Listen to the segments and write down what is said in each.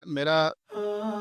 میرا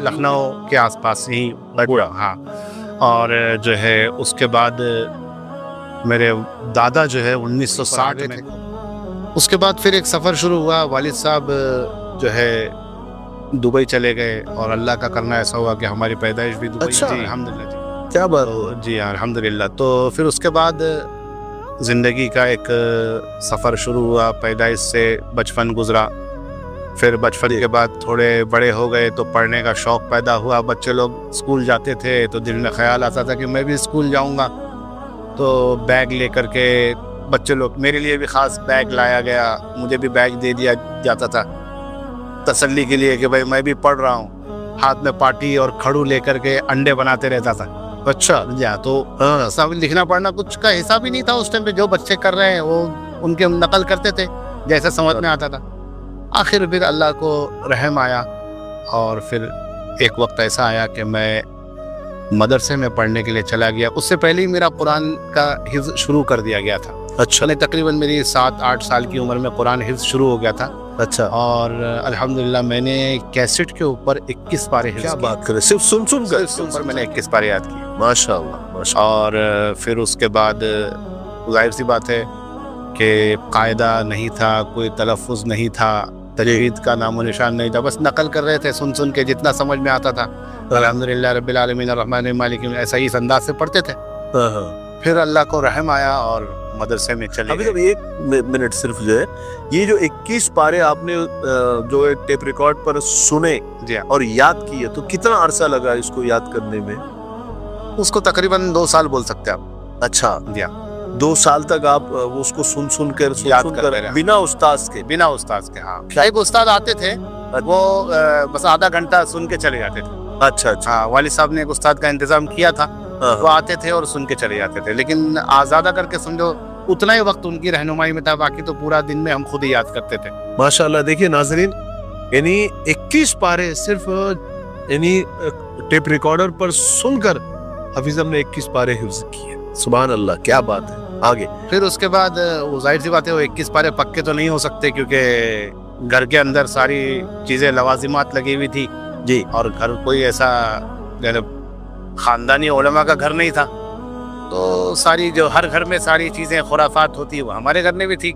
لکھنؤ کے آس پاس ہی پورا. ہاں. اور جو ہے اس کے بعد میرے دادا جو ہے 1960 میں تھے. اس کے بعد پھر ایک سفر شروع ہوا. والد صاحب جو ہے دبئی چلے گئے اور اللہ کا کرنا ایسا ہوا کہ ہماری پیدائش بھی دبئی. اچھا. جی الحمدللہ. جی کیا بات. جی الحمدللہ. تو پھر اس کے بعد زندگی کا ایک سفر شروع ہوا. پیدائش سے بچپن گزرا. پھر بچپن کے بعد تھوڑے بڑے ہو گئے تو پڑھنے کا شوق پیدا ہوا. بچے لوگ اسکول جاتے تھے تو دل میں خیال آتا تھا کہ میں بھی اسکول جاؤں گا. تو بیگ لے کر کے بچے لوگ, میرے لیے بھی خاص بیگ لایا گیا. مجھے بھی بیگ دے دیا جاتا تھا تسلی کے لیے کہ بھائی میں بھی پڑھ رہا ہوں. ہاتھ میں پاٹی اور کھڑو لے کر کے انڈے بناتے رہتا تھا. اچھا. جا تو لکھنا پڑھنا کچھ کا حساب ہی نہیں تھا اس ٹائم پہ. جو بچے کر رہے ہیں وہ ان کے نقل کرتے تھے جیسا سمجھ میں آتا تھا. آخر پھر اللہ کو رحم آیا اور پھر ایک وقت ایسا آیا کہ میں مدرسے میں پڑھنے کے لیے چلا گیا. اس سے پہلے ہی میرا قرآن کا حفظ شروع کر دیا گیا تھا. اچھا. تقریباً میری 7-8 سال کی عمر میں قرآن حفظ شروع ہو گیا تھا. اچھا. اور الحمدللہ میں نے کیسٹ کے اوپر 21 پارے حفظ کیا کیے. بات کرے, صرف سن کر میں نے 21 پارے یاد کیے. ماشاء اللہ. اور پھر اس کے بعد ظاہر سی بات ہے کہ قاعدہ نہیں تھا, کوئی تلفظ نہیں تھا, تجوید کا نام و نشان نہیں تھا. بس نقل کر رہے تھے سن کے جتنا سمجھ میں آتا تھا. الحمدللہ رب العالمین الرحمن الرحیم مالک, ایسا ہی اس انداز سے پڑھتے تھے. پھر اللہ کو رحم آیا اور مدرسے میں چلے گئے. ابھی ایک منٹ صرف جو ہے, یہ جو 21 پارے آپ نے جو ٹیپ ریکارڈ پر سنے جی اور یاد کیے, تو کتنا عرصہ لگا اس کو یاد کرنے میں؟ اس کو تقریباً 2 سال بول سکتے ہیں آپ. اچھا. جی 2 سال تک آپ اس کو سن کر یاد کرتے رہے بنا استاذ کے. بنا استاذ کے. ہاں, ایک استاد آتے تھے, وہ بس آدھا گھنٹہ سن کے چلے جاتے تھے. اچھا اچھا. ہاں, والد صاحب نے ایک استاد کا انتظام کیا تھا. وہ آتے تھے اور سن کے چلے جاتے تھے. لیکن آزادہ کر کے سمجھو اتنا ہی وقت ان کی رہنمائی میں تھا, باقی تو پورا دن میں ہم خود ہی یاد کرتے تھے. ماشاء اللہ. دیکھیے ناظرین, یعنی 21 پارے صرف یعنی ٹیپ ریکارڈر پر سن کر حفیظ نے 21 پارے حفظ کیے. سبحان اللہ, کیا بات ہے. آگے پھر اس کے بعد وہ ظاہر سی بات ہے, وہ 21 پارے پکے تو نہیں ہو سکتے کیونکہ گھر کے اندر ساری چیزیں لوازمات لگی ہوئی تھی. جی. اور گھر کوئی ایسا خاندانی علماء کا گھر نہیں تھا, تو ساری جو ہر گھر میں ساری چیزیں خرافات ہوتی وہ ہمارے گھر میں بھی تھی.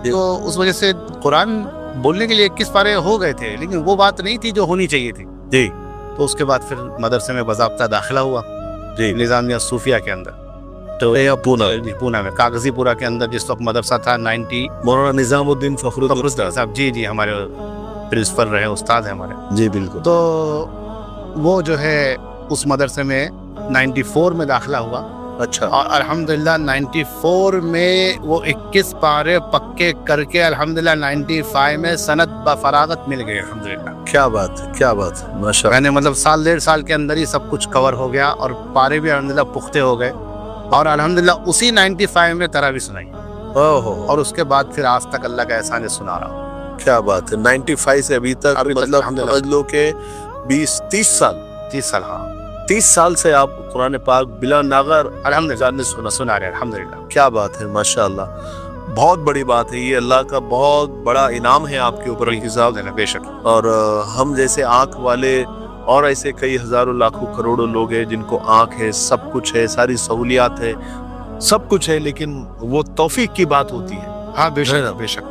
تو اس وجہ سے قرآن بولنے کے لیے 21 پارے ہو گئے تھے, لیکن وہ بات نہیں تھی جو ہونی چاہیے تھی. جی. تو اس کے بعد پھر مدرسے میں باضابطہ داخلہ ہوا. جی. نظامیہ صوفیہ کے اندر, تو پونا میں کاغذی پورا کے اندر جس وقت مدرسہ تھا 90. مولانا نظام الدین فخر صاحب, جی جی ہمارے پرنسپل رہے, استاد ہیں ہمارے. جی بالکل. تو وہ جو ہے اس مدرسے میں 94 میں داخلہ ہوا. اچھا. اور الحمدللہ 94 میں وہ 21 پارے پکے کر کے الحمدللہ 95 میں سند بفراغت مل گئی. الحمدللہ. کیا بات ہے, کیا بات ہے. ماشاء اللہ. میں نے مطلب 1.5 سال کے اندر ہی سب کچھ کور ہو گیا اور پارے بھی الحمدللہ پختے ہو گئے. اور الحمدللہ اسی 95 میں تراویح سنائی. اور اس کے بعد پھر آج تک اللہ کا احسان سنا رہا ہوں. کیا بات ہے. 95 سے ابھی تک مطلب سمجھ لو کہ 20-30 سال. 30 سال. ہاں 30 سال سے آپ قرآن پاک بلا ناغر الحمدللہ سنا رہے. الحمدللہ. کیا بات ہے. ماشاء اللہ, بہت بڑی بات ہے. یہ اللہ کا بہت بڑا انعام ہے آپ کے اوپر التزام دینا. بے شک. اور ہم جیسے آنکھ والے اور ایسے کئی ہزاروں لاکھوں کروڑوں لوگ ہیں جن کو آنکھ ہے, سب کچھ ہے, ساری سہولیات ہے, سب کچھ ہے, لیکن وہ توفیق کی بات ہوتی ہے. ہاں بے شک. بے شک.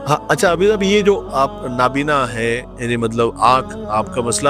ہاں. اچھا, ابھی یہ جو آپ نابینا ہے, یعنی مطلب آنکھ آپ کا مسئلہ